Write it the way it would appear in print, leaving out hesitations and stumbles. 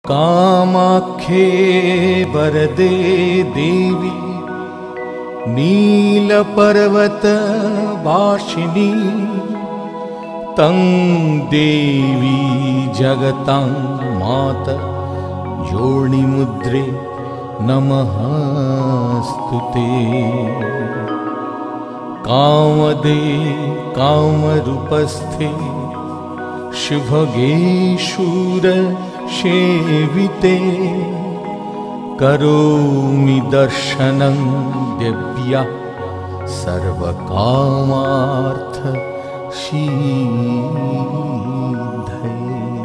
कामाख्ये वरदे देवी नीलपर्वतवासिनी तं देवी जगतां माता योनिमुद्रे नमस्तुते। कामदे कामरूपस्थे शुभगे शूरसेविते करोमि दर्शनं दिव्या सर्वकामार्थसिद्धये।